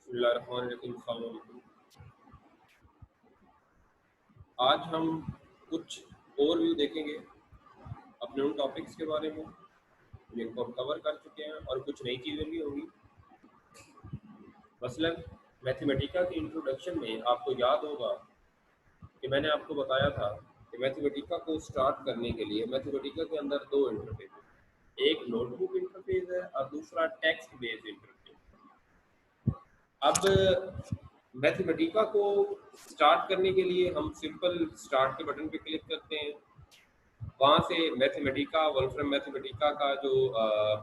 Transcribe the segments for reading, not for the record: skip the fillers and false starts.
बिस्मिल्लाहिर्रहमानिर्रहीम। आज हम कुछ ओवरव्यू देखेंगे अपने उन टॉपिक्स के बारे में जिनको हम कवर कर चुके हैं और कुछ नई चीज़ें भी होंगी। मसलन मैथमेटिका की इंट्रोडक्शन में आपको याद होगा कि मैंने आपको बताया था कि मैथमेटिका को स्टार्ट करने के लिए मैथमेटिका के अंदर दो इंटरफेस हैं, एक नोटबुक इंटरफेस है और दूसरा टेक्स्ट बेस्ड इंटरफेस। अब मैथमेटिका को स्टार्ट करने के लिए हम सिंपल स्टार्ट के बटन पे क्लिक करते हैं। वहाँ से मैथमेटिका वोल्फ्रम मैथमेटिका का जो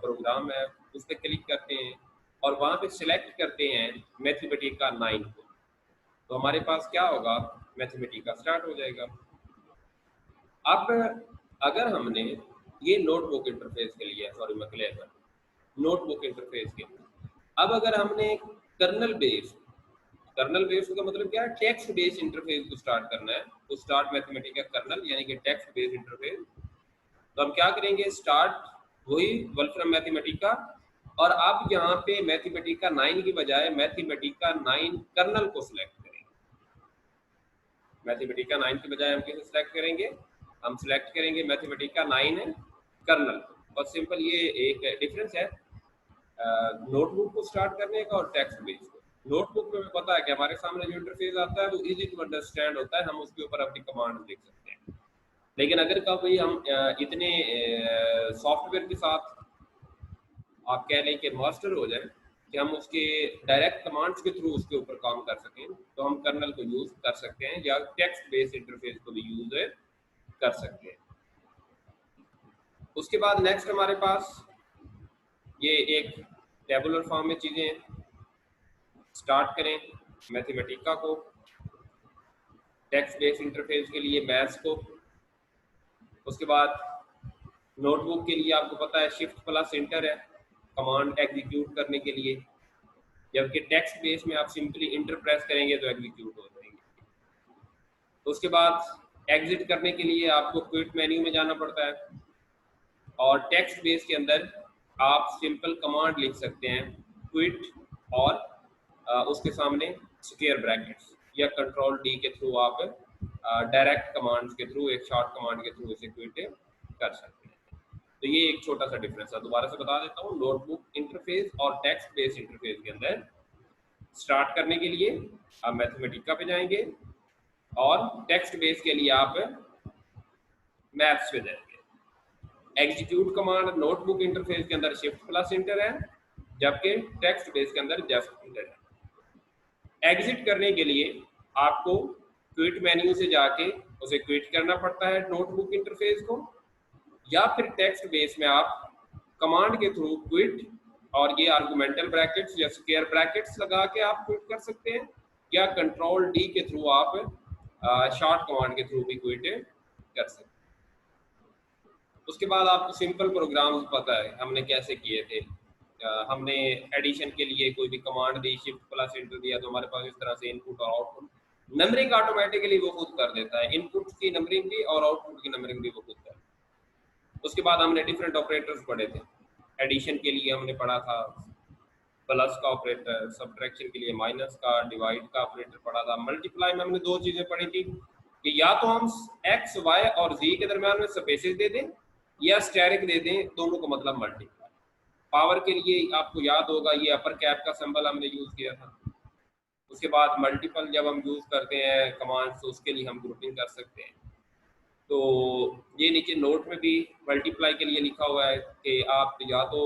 प्रोग्राम है उस पर क्लिक करते हैं और वहाँ पे सिलेक्ट करते हैं मैथमेटिका 9 को। तो हमारे पास क्या होगा, मैथमेटिका स्टार्ट हो जाएगा। अब अगर हमने ये नोटबुक इंटरफेस के लिए, सॉरी मैं क्लियर कर, नोटबुक इंटरफेस के लिए अब अगर हमने कर्नल बेस्ड का मतलब क्या है, टेक्स्ट बेस्ड इंटरफेस को स्टार्ट करना है तो स्टार्ट मैथमेटिका कर्नल यानी कि टेक्स्ट बेस्ड इंटरफेस। तो हम क्या करेंगे, स्टार्ट वही वोल्फ्रम मैथमेटिका और अब यहाँ पे मैथमेटिका 9 की बजाय मैथमेटिका 9 कर्नल को सिलेक्ट करेंगे। मैथमेटिका 9 की बजाय हम किसे सिलेक्ट करेंगे, हम सिलेक्ट करेंगे मैथमेटिका 9 कर्नल। और सिंपल ये एक डिफरेंस है नोटबुक को स्टार्ट करने का और टेक्स्ट बेस्ड। नोटबुक में पता है कि हमारे सामने जो इंटरफेस आता है वो इजी टू अंडरस्टैंड होता है, हम उसके ऊपर अपनी कमांड लिख सकते हैं। लेकिन अगर कभी हम इतने सॉफ्टवेयर के साथ आप कह लें कि मास्टर हो जाए कि हम उसके डायरेक्ट कमांड्स के थ्रू उसके ऊपर काम कर सकें तो हम कर्नल को यूज कर सकते हैं या टेक्स्ट बेस्ड इंटरफेस को भी यूज कर सकते हैं। उसके बाद नेक्स्ट हमारे पास ये एक टेबुलर फॉर्म में चीज़ें हैं। स्टार्ट करें मैथमेटिका को, टेक्स्ट बेस्ड इंटरफेस के लिए मैथ्स को। उसके बाद नोटबुक के लिए आपको पता है शिफ्ट प्लस इंटर है कमांड एग्जीक्यूट करने के लिए, जबकि टेक्स्ट बेस में आप सिंपली इंटर प्रेस करेंगे तो एग्जीक्यूट हो जाएंगे। तो उसके बाद एग्जिट करने के लिए आपको क्विट मेन्यू में जाना पड़ता है और टेक्स्ट बेस के अंदर आप सिंपल कमांड लिख सकते हैं क्विट और उसके सामने स्क्वायर ब्रैकेट्स या कंट्रोल डी के थ्रू आप डायरेक्ट कमांड्स के थ्रू, एक शॉर्ट कमांड के थ्रू इसे क्विट कर सकते हैं। तो ये एक छोटा सा डिफरेंस है, दोबारा से बता देता हूँ। नोटबुक इंटरफेस और टेक्स्ट बेस्ड इंटरफेस के अंदर स्टार्ट करने के लिए आप मैथमेटिका पे जाएंगे और टेक्स्ट बेस के लिए आप मैथ्स पे जाएंगे। एग्जीक्यूट कमांड नोटबुक इंटरफेस के अंदर शिफ्ट प्लस इंटर है, जबकि टेक्स्ट बेस के अंदर जस्ट इंटर है। एग्जिट करने के लिए आपको क्विट मेन्यू से जाके उसे क्विट करना पड़ता है नोटबुक इंटरफेस को, या फिर टेक्स्ट बेस में आप कमांड के थ्रू क्विट और ये आर्गुमेंटल ब्रैकेट्स या स्क्वायर ब्रैकेट्स लगा के आप क्विट कर सकते हैं, या कंट्रोल डी के थ्रू आप शॉर्ट कमांड के थ्रू भी क्विट कर सकते हैं। उसके बाद आपको सिंपल प्रोग्राम्स पता है हमने कैसे किए थे। हमने एडिशन के लिए कोई भी कमांड दी, शिफ्ट प्लस इंटर दिया तो हमारे पास इस तरह से इनपुट और आउटपुट, नंबरिंग ऑटोमेटिकली वो खुद कर देता है, इनपुट की नंबरिंग भी और आउटपुट की नंबरिंग भी वो खुद कर। उसके बाद हमने डिफरेंट ऑपरेटर्स पढ़े थे। एडिशन के लिए हमने पढ़ा था प्लस का ऑपरेटर, सब्ट्रैक्शन के लिए माइनस का, डिवाइड का ऑपरेटर पढ़ा था। मल्टीप्लाई में हमने दो चीज़ें पढ़ी थी कि या तो हम एक्स वाई और जी के दरम्यान में स्पेसेस दे दें या स्टेरिक दे दें, दोनों को मतलब मल्टीप्लाई। पावर के लिए आपको याद होगा ये अपर कैप का सिंबल हमने यूज़ किया था। उसके बाद मल्टीपल जब हम यूज़ करते हैं कमांड्स तो उसके लिए हम ग्रुपिंग कर सकते हैं। तो ये नीचे नोट में भी मल्टीप्लाई के लिए लिखा हुआ है कि आप या तो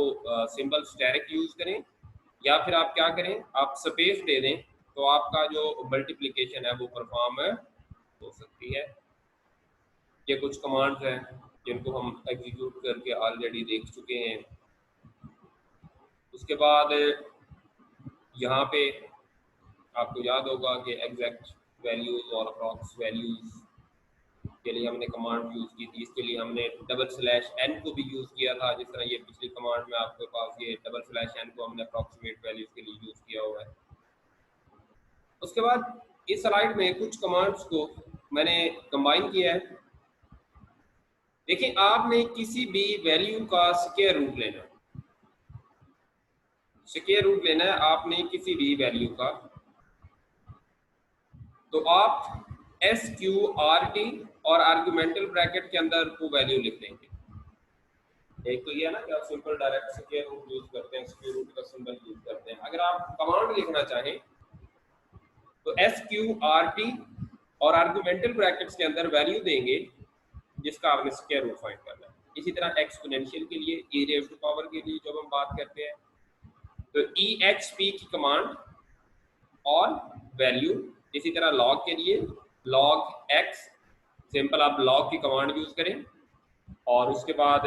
सिंबल स्टेरिक यूज़ करें या फिर आप क्या करें, आप स्पेस दे दें तो आपका जो मल्टीप्लिकेशन है वो परफॉर्म हो सकती है। ये कुछ कमांड्स हैं जिनको हम एग्जीक्यूट करके ऑलरेडी देख चुके हैं। उसके बाद यहाँ पे आपको याद होगा कि एग्जैक्ट वैल्यूज़ और अप्रॉक्स वैल्यूज़ के लिए हमने कमांड यूज़ की थी। इसके लिए हमने /n को भी यूज़ किया था, जिस तरह ये पिछली कमांड में आपके पास ये /n को हमने अप्रॉक्सीमेट वैल्यूज़ के लिए यूज़ किया हुआ है। उसके बाद इस स्लाइड में कुछ कमांड्स को मैंने कंबाइन किया है। देखिए आपने किसी भी वैल्यू का स्क्वायर रूट लेना, स्क्वायर रूट लेना है आपने किसी भी वैल्यू का, तो आप SQRT और आर्गुमेंटल ब्रैकेट के अंदर वो वैल्यू लिख देंगे। एक तो ये है ना कि आप simple direct square root use करते हैं, स्क्वायर रूट का सिंबल यूज करते हैं। अगर आप कमांड लिखना चाहें तो SQRT और आर्गुमेंटल ब्रैकेट्स के अंदर वैल्यू देंगे जिसका आपने स्क्वायर रूट फाइंड करना है। इसी तरह एक्सपोनेंशियल के लिए, e रेज़ टू पावर के लिए जब हम बात करते हैं तो EXP की कमांड और वैल्यू, इसी तरह लॉग के लिए log x, सिंपल आप log की कमांड यूज करें और उसके बाद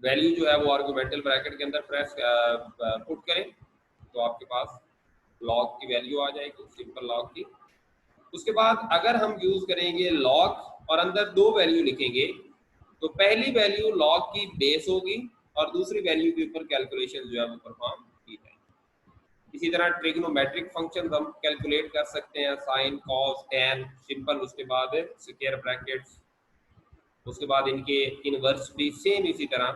वैल्यू जो है वो आर्गुमेंटल ब्रैकेट के अंदर प्रेस पुट करें तो आपके पास log की वैल्यू आ जाएगी, सिंपल log की। उसके बाद अगर हम यूज करेंगे log और अंदर दो वैल्यू लिखेंगे तो पहली वैल्यू log की बेस होगी और दूसरी वैल्यू के ऊपर कैलकुलेशन जो है वो परफॉर्म की जाएगी। इसी तरह ट्रिग्नोमेट्रिक फंक्शन हम कैलकुलेट कर सकते हैं, साइन, कॉस, टैन, सिंपल, उसके बाद स्क्वायर ब्रैकेट्स, उसके बाद इनके इनवर्स भी सेम इसी तरह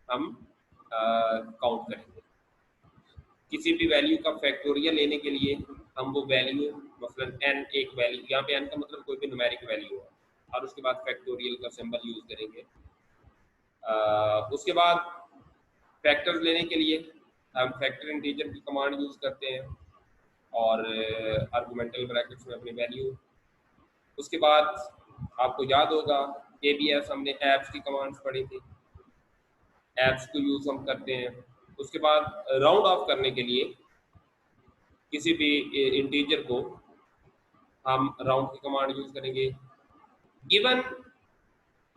हम काउंट करेंगे। किसी भी वैल्यू का फैक्टोरियल लेने के लिए हम वो वैल्यू, मसलन n एक वैल्यू, यहाँ पे n का मतलब कोई भी न्यूमेरिक वैल्यू है, और उसके बाद फैक्टोरियल का सिंबल यूज करेंगे। उसके बाद फैक्टर्स लेने के लिए हम फैक्टर इंटीजर की कमांड यूज करते हैं और आर्गुमेंटल ब्रैकेट्स में अपनी वैल्यू। उसके बाद आपको याद होगा ABS हमने एप्स की कमांड्स पढ़ी थी, एप्स को यूज हम करते हैं। उसके बाद राउंड ऑफ करने के लिए किसी भी इंटीजर को हम राउंड की कमांड यूज करेंगे। गिवन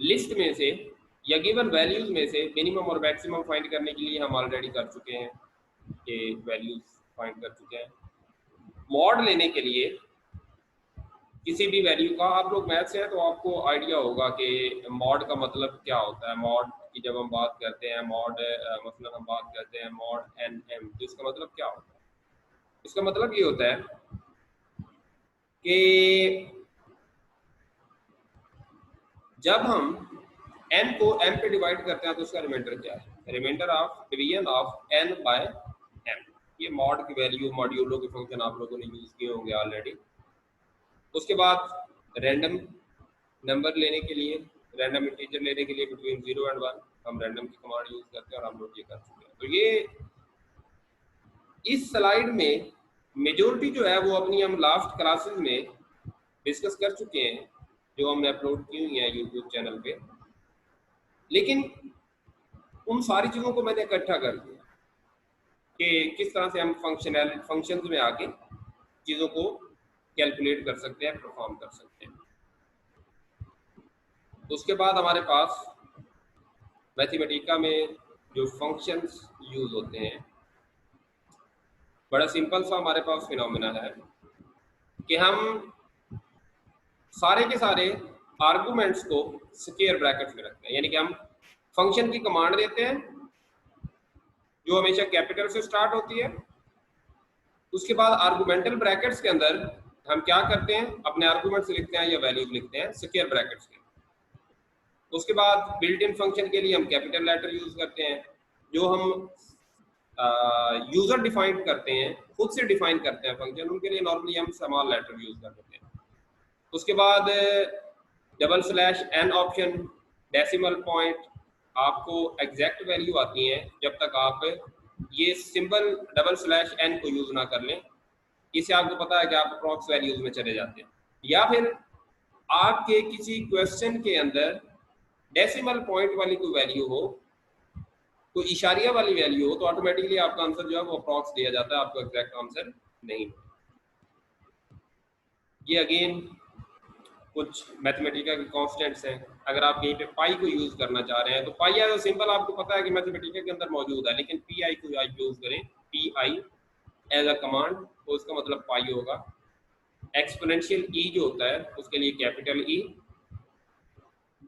लिस्ट में से या गिवन वैल्यूज में से मिनिमम और मैक्सिमम फाइंड करने के लिए हम ऑलरेडी कर चुके हैं, ये वैल्यूज फाइंड कर चुके हैं। मॉड लेने के लिए किसी भी वैल्यू का, आप लोग मैथ से हैं तो आपको आइडिया होगा कि मॉड का मतलब क्या होता है। मॉड की जब हम बात करते हैं, मॉड मतलब हम बात करते हैं मॉड NM, तो इसका मतलब क्या होता है? इसका मतलब ये होता है कि जब हम n को m पे डिवाइड करते हैं तो उसका रिमाइंडर क्या है? Reminder of division of n by m। ये मॉड की वैल्यू, मॉड्यूलो के फंक्शन आप लोगों ने यूज किए होंगे ऑलरेडी। उसके बाद रैंडम नंबर लेने के लिए, रैंडम इंटीजर लेने के लिए बिटवीन 0 एंड 1 हम रैंडम की कमांड यूज करते हैं और हम लोग ये कर चुके हैं। तो ये इस स्लाइड में मेजोरिटी जो है वो अपनी हम लास्ट क्लासेस में डिस्कस कर चुके हैं, जो हमने अपलोड की हुई है यूट्यूब चैनल पे। लेकिन उन सारी चीज़ों को मैंने इकट्ठा कर दिया कि किस तरह से हम फंक्शंस में आके चीज़ों को कैलकुलेट कर सकते हैं, परफॉर्म कर सकते हैं। उसके बाद हमारे पास मैथमेटिका में जो फंक्शंस यूज होते हैं, बड़ा सिंपल सा हमारे पास फिनोमेना है कि हम सारे के सारे आर्गुमेंट्स को स्क्वायर ब्रैकेट्स में रखते हैं। यानी कि हम फंक्शन की कमांड देते हैं जो हमेशा कैपिटल से स्टार्ट होती है। उसके बाद आर्गुमेंटल ब्रैकेट्स के अंदर हम क्या करते हैं, अपने आर्गुमेंट्स लिखते हैं या वैल्यूज लिखते हैं स्क्वायर ब्रैकेट्स के। उसके बाद बिल्ट इन फंक्शन के लिए हम कैपिटल लेटर यूज करते हैं, जो हम यूजर डिफाइन करते हैं, खुद से डिफाइन करते हैं फंक्शन, उनके लिए नॉर्मली हम स्मॉल लेटर यूज करते हैं। उसके बाद /n ऑप्शन, डेसिमल पॉइंट, आपको एग्जैक्ट वैल्यू आती है जब तक आप ये सिंबल /n को यूज ना कर लें। इससे आपको पता है कि आप अप्रॉक्स वैल्यूज में चले जाते हैं। या फिर आपके किसी क्वेश्चन के अंदर डेसिमल पॉइंट वाली कोई वैल्यू हो, कोई इशारिया वाली वैल्यू हो, तो ऑटोमेटिकली आपका आंसर जो है वो अप्रॉक्स दिया जाता है, आपको एग्जैक्ट आंसर नहीं। ये अगेन कुछ मैथमेटिका के कॉन्स्टेंट्स हैं। अगर आप यहीं पे पाई को यूज करना चाह रहे हैं तो पाई एज सिंबल आपको पता है कि मैथमेटिका के अंदर मौजूद है, लेकिन PI को आप यूज करें, PI एज अ कमांड, तो इसका मतलब पाई होगा। एक्सपोनेंशियल E जो होता है उसके लिए कैपिटल E।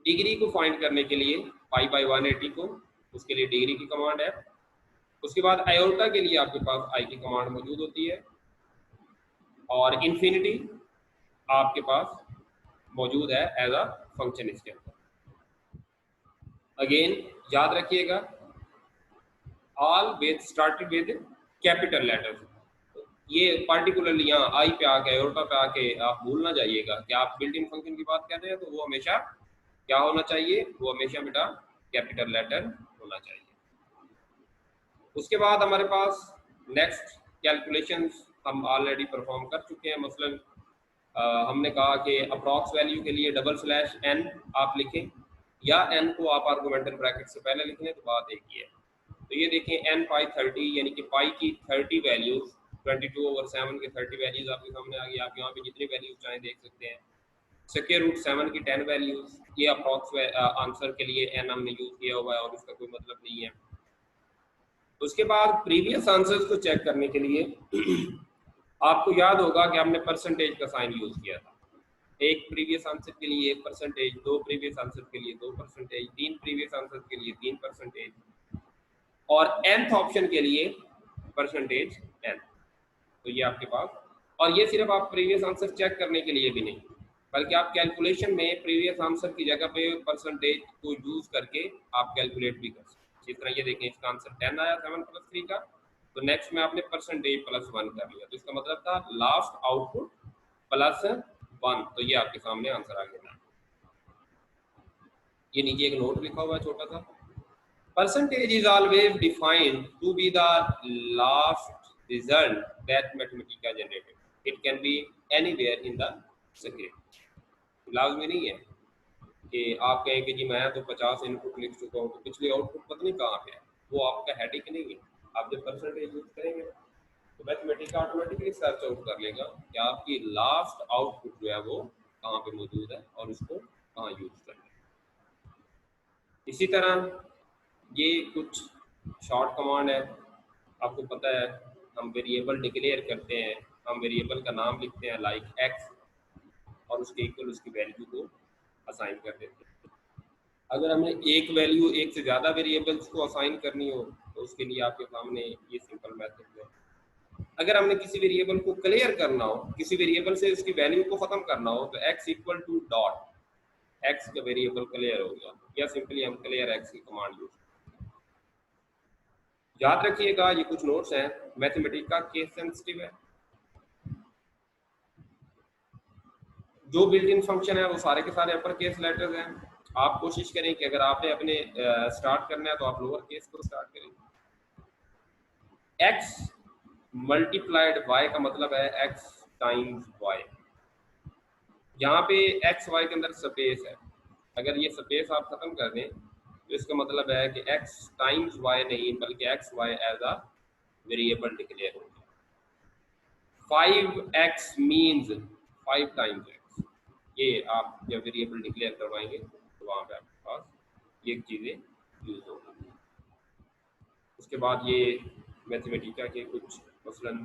डिग्री को फाइंड करने के लिए π/180 को, उसके लिए डिग्री की कमांड है। उसके बाद आयोटा के लिए आपके पास I की कमांड मौजूद होती है, और इन्फिनिटी आपके पास मौजूद है एज अ फंक्शन इसके अंदर। अगेन याद रखिएगा all with started with capital letters. ये पार्टिकुलरली यहाँ आई पे आके एयोर्टा पे आके आप भूल ना जाइएगा कि आप बिल्ट इन फंक्शन की बात कर रहे हैं तो वो हमेशा क्या होना चाहिए, वो हमेशा बेटा कैपिटल लेटर होना चाहिए। उसके बाद हमारे पास नेक्स्ट कैलकुलेशंस हम ऑलरेडी परफॉर्म कर चुके हैं। मसलन हमने कहा कि अप्रॉक्स वैल्यू के लिए डबल स्लैश एन आप लिखें या एन को आप आर्गुमेंटल ब्रैकेट से पहले लिख लें तो बात एक ही है। तो ये देखें एन पाई 30 यानी कि पाई की 30 वैल्यूज 22/7 के 30 वैल्यूज आपके सामने आ गई। आप यहाँ पे जितनी वैल्यूज चाहें देख सकते हैं। स्क्वायर रूट 7 की 10 वैल्यूज, ये अप्रॉक्स आंसर के लिए एन हमने यूज किया हुआ है और इसका कोई मतलब नहीं है। उसके बाद प्रीवियस आंसर्स को चेक करने के लिए आपको याद होगा कि हमने परसेंटेज का साइन यूज किया था। एक प्रीवियस आंसर के लिए 1%, दो प्रीवियस आंसर के लिए 2%, तीन प्रीवियस आंसर के लिए 3% और nth ऑप्शन के लिए परसेंटेज n। तो ये आपके पास, और ये सिर्फ आप प्रीवियस आंसर चेक करने के लिए भी नहीं, बल्कि आप कैलकुलेशन में प्रीवियस आंसर की जगह पे परसेंटेज को यूज करके आप कैलकुलेट भी कर सकते हैं। जिस तरह ये देखें, इसका आंसर 10 आया 7 + 3 का, तो नेक्स्ट में आपने परसेंटेज +1 कर लिया, तो इसका मतलब था लास्ट आउटपुट +1। तो ये आपके सामने आंसर आ गया। ये नीचे एक नोट लिखा हुआ है छोटा सा, percentage is always defined to be the last result that Mathematica generated. It can be anywhere in the script. लाजमी नहीं है कि आप कहें कि जी मैं तो 50 इनपुट लिख चुका हूँ तो पिछली आउटपुट पता नहीं कहाँ पे है, वो आपका हेडेक नहीं है। आप जब परसेंटेज यूज करेंगे तो मैथमेटिका ऑटोमेटिकली सर्च आउट कर लेगा कि आपकी लास्ट आउटपुट जो है वो कहाँ पे मौजूद है और उसको कहाँ यूज करना है। इसी तरह ये कुछ शॉर्ट कमांड है, आपको पता है हम वेरिएबल डिक्लेयर करते हैं, हम वेरिएबल का नाम लिखते हैं लाइक एक्स और उसके इक्वल उसकी वैल्यू को असाइन कर देते हैं। अगर हमें एक वैल्यू एक से ज़्यादा वेरिएबल्स को असाइन करनी हो तो उसके लिए आपके सामने ये सिंपल मेथड है। अगर हमने किसी वेरिएबल को क्लियर करना हो, किसी वेरिएबल से उसकी वैल्यू को ख़त्म करना हो, तो x equal to dot x का वेरिएबल क्लियर हो गया, या सिंपली हम क्लियर एक्स की कमांड यूज। याद रखिएगा ये कुछ नोट्स हैं, मैथमेटिका केस सेंसिटिव है। जो बिल्ट इन फंक्शन है वो सारे के सारे अपर केस लेटर्स हैं। आप कोशिश करें कि अगर आपने अपने स्टार्ट करना है तो आप लोअर केस को स्टार्ट करें। x मल्टीप्लाइड y का मतलब है x टाइम्स y। यहाँ पे x y के अंदर स्पेस है, अगर ये स्पेस आप खत्म कर दें तो इसका मतलब है कि x टाइम्स y नहीं बल्कि x y as a variable declare हो गया। 5x means 5 times x। ये आप जब वेरिएबल डिक्लेयर करवाएंगे तो वहाँ पे आपके पास ये चीज़ें यूज होगी। उसके बाद ये मैथमेटिका के कुछ मसलन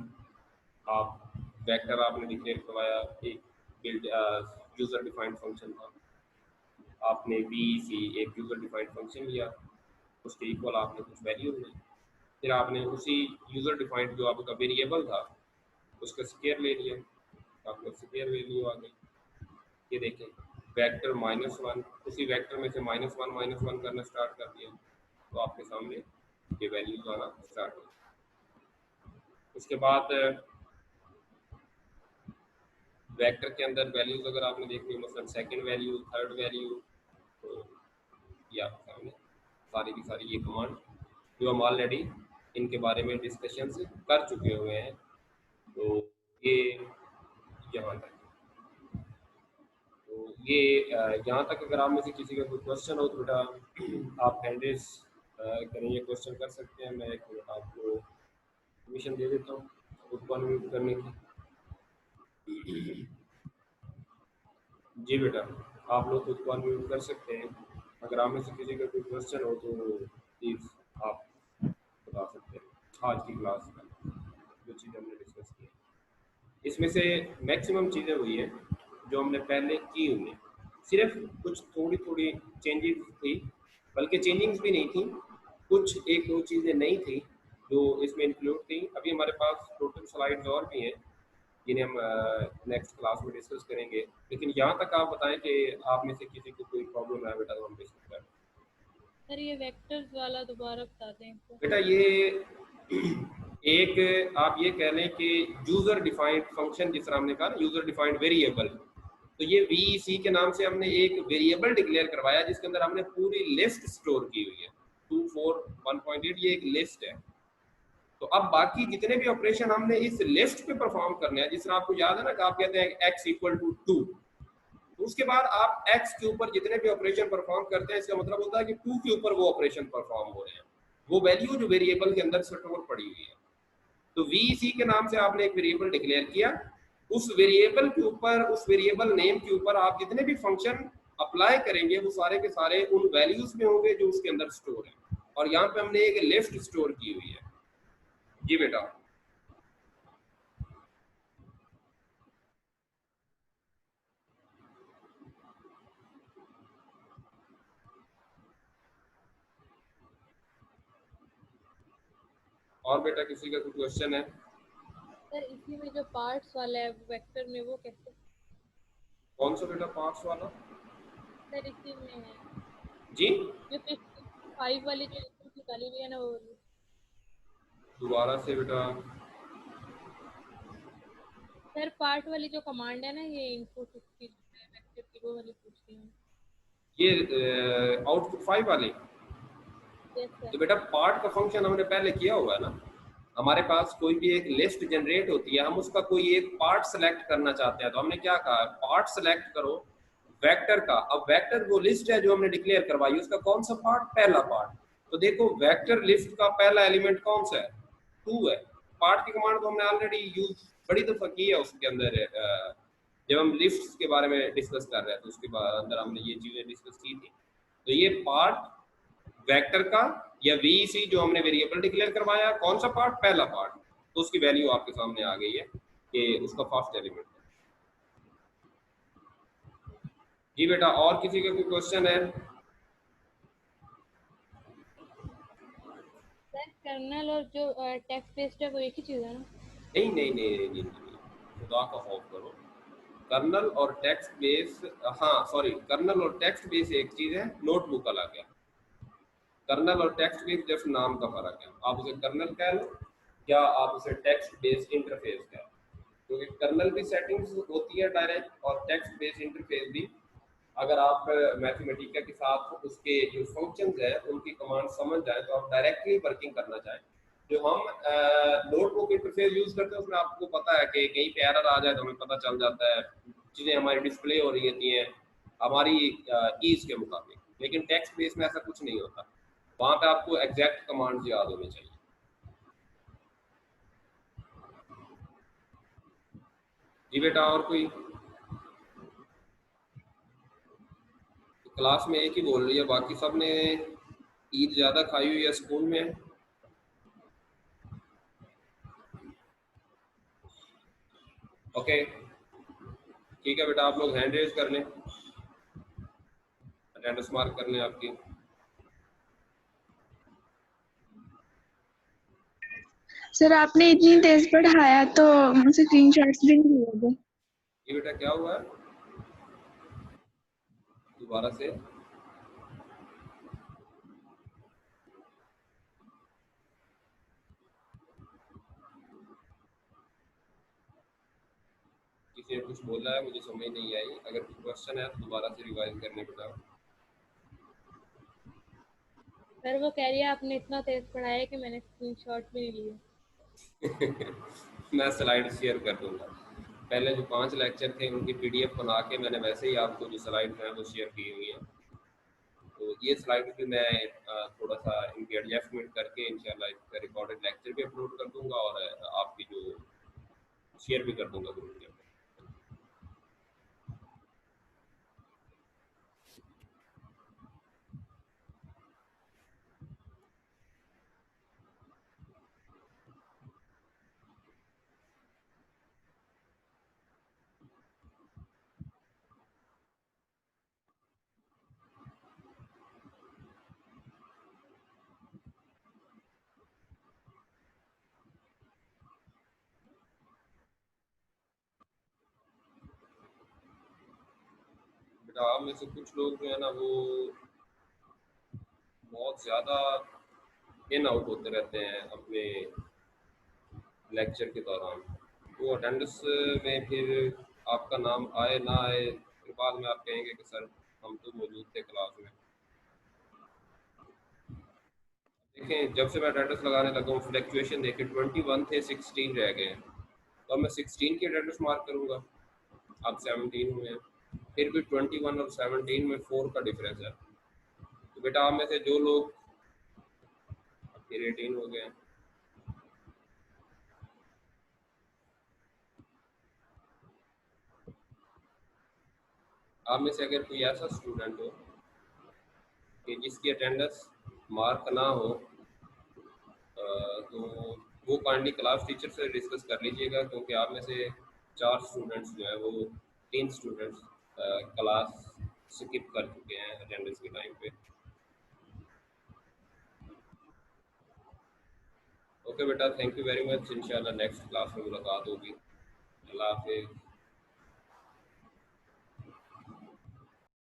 आप वेक्टर आपने डिक्लेयर करवाया, एक बिल्ड यूज़र डिफाइंड फंक्शन था, आपने बी सी एक यूज़र डिफाइंड फंक्शन लिया, उसके इक्वल आपने कुछ वैल्यू ली, फिर आपने उसी यूज़र डिफाइंड जो आपका वेरिएबल था उसका स्क्वायर ले लिया, आपका स्क्वायर वैल्यू आ गई। ये देखें वेक्टर -1, उसी वेक्टर में से -1 करना स्टार्ट कर दिया तो आपके सामने ये वैल्यूज आना स्टार्ट हो। उसके बाद वेक्टर के अंदर वैल्यूज अगर आपने देखनी हो, मतलब सेकंड वैल्यू, थर्ड वैल्यू, तो ये आपके सामने सारी की सारी ये कमांड जो हम ऑलरेडी इनके बारे में डिस्कशन कर चुके हुए हैं। तो ये यहाँ तक, तो ये यहाँ तक अगर आप में से किसी का कोई क्वेश्चन हो तो बेटा आप हैंड रेज करें, ये क्वेश्चन कर सकते हैं। मैं एक मिनट आपको परमिशन दे देता हूँ खुद को अनम्यूट करने की। जी बेटा, आप लोग खुद को अनम्यूट कर सकते हैं। अगर आप में से किसी का कोई क्वेश्चन हो तो प्लीज़ आप बता सकते हैं। आज की क्लास का जो चीज़ हमने डिस्कस की है इसमें से मैक्सिमम चीज़ें हुई है जो हमने पहले की हुई है, सिर्फ कुछ थोड़ी थोड़ी चेंजेस थी, बल्कि चेंजिंग्स भी नहीं थी, कुछ एक दो चीज़ें नहीं थी जो इसमें इंक्लूड थी। अभी हमारे पास टोटल स्लाइड्स और भी हैं जिन्हें हम नेक्स्ट क्लास में डिस्कस करेंगे, लेकिन यहाँ तक आप बताएं कि आप में से किसी को कोई प्रॉब्लम है बेटा तो हम डिस्कस करें। सर ये वेक्टर्स वाला दोबारा बता दें एक बार। बेटा ये एक आप ये कह लें कि यूजर डिफाइंड फंक्शन, जिस तरह हमने कहा ना यूजर डिफाइंड वेरिएबल, तो ये वीईसी के नाम से हमने एक वेरिएबल डिक्लेयर करवाया जिसके अंदर हमने पूरी लिस्ट स्टोर की हुई है। 241.8 ये एक लिस्ट है। तो अब बाकी जितने भी ऑपरेशन हमने इस लिस्ट पे परफॉर्म करने हैं, जिस तरह आपको याद है ना कि आप कहते हैं x इक्वल टू 2, तो उसके बाद आप x के ऊपर जितने भी ऑपरेशन परफॉर्म करते हैं, इसका मतलब होता है कि 2 के ऊपर वो ऑपरेशन परफॉर्म हो रहे हैं, वो वैल्यू जो वेरिएबल के अंदर स्टोर पड़ी हुई है। तो वीसी के नाम से आपने एक वेरिएबल डिक्लेयर किया, उस वेरिएबल के ऊपर, उस वेरिएबल नेम के ऊपर आप जितने भी फंक्शन अप्लाई करेंगे वो सारे के सारे उन वैल्यूज में होंगे जो उसके अंदर स्टोर है। और यहाँ पे हमने एक लिस्ट स्टोर की हुई है। जी बेटा। और बेटा किसी का कोई क्वेश्चन है? सर इसी में जो पार्ट्स वाला है वेक्टर में, वो कैसे? कौन सा बेटा पार्ट्स वाला? सर इसी में है जी जो 55 वाली जो इनपुट निकाली हुई है ना, वो वाली। दोबारा से बेटा। सर पार्ट वाली जो कमांड है ना, ये इनपुट उसकी वेक्टर की, वो वाली पूछ रही हूँ। ये आउटपुट 5 वाली। Yes sir. तो बेटा पार्ट का फंक्शन हमने पहले किया हुआ है ना। हमारे पास कोई भी एक लिस्ट जनरेट होती है, हम उसका कोई एक पार्ट सेलेक्ट करना चाहते हैं, तो हमने क्या कहा, पार्ट सेलेक्ट करो वेक्टर का। अब वेक्टर वो लिस्ट है जो हमने डिक्लेयर करवाई, उसका कौन सा पार्ट? पहला पार्ट। तो देखो वेक्टर लिस्ट का पहला एलिमेंट कौन सा है? 2 है। पार्ट की कमांड तो हमने ऑलरेडी यूज बड़ी दफा की है उसके अंदर, जब हम लिस्ट्स के बारे में डिस्कस कर रहे थे तो उसके बाद अंदर हमने ये चीजें डिस्कस की थी। तो ये पार्ट वेक्टर का या वीसी जो हमने वेरिएबल डिक्लेयर करवाया, कौन सा पार्ट? पहला पार्ट। तो उसकी वैल्यू आपके सामने आ गई है कि उसका फर्स्ट एलिमेंट है। जी बेटा, और किसी का कोई क्वेश्चन है? सर कर्नल और जो टेक्स्ट बेस्ड है वो एक ही चीज़ है ना? नहीं नहीं नहीं नहीं नहीं, नहीं। खुदा का खौफ करो। कर्नल और टेक्स्ट बेस, हाँ सॉरी, कर्नल और टेक्स्ट बेस एक चीज है, नोटबुक अलग है। कर्नल और टेक्स्ट बेस जस्ट नाम का फर्क है। आप उसे कर्नल कह लो या आप उसे टेक्स्ट बेस इंटरफेस कह लो, क्योंकि कर्नल की सेटिंग्स होती है डायरेक्ट, और टेक्स्ट बेस इंटरफेस भी। अगर आप मैथमेटिका के साथ उसके जो फंक्शंस हैं उनकी कमांड समझ जाए तो आप डायरेक्टली वर्किंग करना चाहें। जो हम नोटबुक इंटरफेस यूज करते हैं उसमें आपको पता है कि कहीं पे एरर आ जाए तो हमें पता चल जाता है, चीज़ें हमारी डिस्प्ले हो रही होती हैं हमारी ईज के मुताबिक। लेकिन टेक्स्ट बेस में ऐसा कुछ नहीं होता, वहाँ पे आपको एग्जैक्ट कमांड्स याद होनी चाहिए। जी बेटा, और कोई? क्लास में एक ही बोल रही है, बाकी सब ने ईद ज़्यादा खाई हुई है स्कूल में। ओके ठीक है बेटा, आप लोग हैंड रेज कर लें, अटेंडेंस मार्क कर लें आपकी। सर आपने इतनी तेज पढ़ाया तो मुझे स्क्रीनशॉट्स भी नहीं लिए थे। ये बेटा क्या हुआ है? दोबारा से। किसी ने कुछ बोला है, मुझे समझ नहीं आई। अगर कोई क्वेश्चन है तो दोबारा से रिवाइज करने बेटा। सर वो कह रही है आपने इतना तेज पढ़ाया कि मैंने स्क्रीनशॉट भी नहीं लिए। मैं स्लाइड शेयर कर दूंगा। पहले जो 5 लेक्चर थे उनकी पीडीएफ बना के मैंने वैसे ही आपको जो स्लाइड हैं वो शेयर की हुई है। तो ये स्लाइड भी मैं थोड़ा सा इनकी एडजस्टमेंट करके इंशाल्लाह इसका रिकॉर्डेड लेक्चर भी अपलोड कर दूंगा, और आपकी जो शेयर भी कर दूंगा ग्रुप के अंदर। बेटा आप में से कुछ लोग जो है ना वो बहुत ज़्यादा इन आउट होते रहते हैं अपने लेक्चर के दौरान, तो अटेंडेंस में फिर आपका नाम आए ना आए, फिर बाद में आप कहेंगे कि सर हम तो मौजूद थे क्लास में। देखें जब से मैं अटेंडेंस लगाने लगा हूँ फ्लैक्चुएशन देखें, 21 थे 16 रह गए हैं, तो अब मैं 16 की अटेंडेंस मार्क करूँगा, अब 17 हुए हैं, फिर भी 21 और 17 में 4 का डिफरेंस है। तो बेटा आप में से जो लोग फिर 18 हो गए हैं, आप में से अगर कोई ऐसा स्टूडेंट हो कि जिसकी अटेंडेंस मार्क ना हो, तो वो काइंडली क्लास टीचर से डिस्कस कर लीजिएगा, क्योंकि आप में से 4 स्टूडेंट्स जो है वो 3 स्टूडेंट्स क्लास स्किप कर चुके हैं अटेंडेंस के टाइम पे। ओके बेटा, थैंक यू वेरी मच, इंशाल्लाह नेक्स्ट क्लास में मुलाकात होगी। अल्लाह हाफिज़।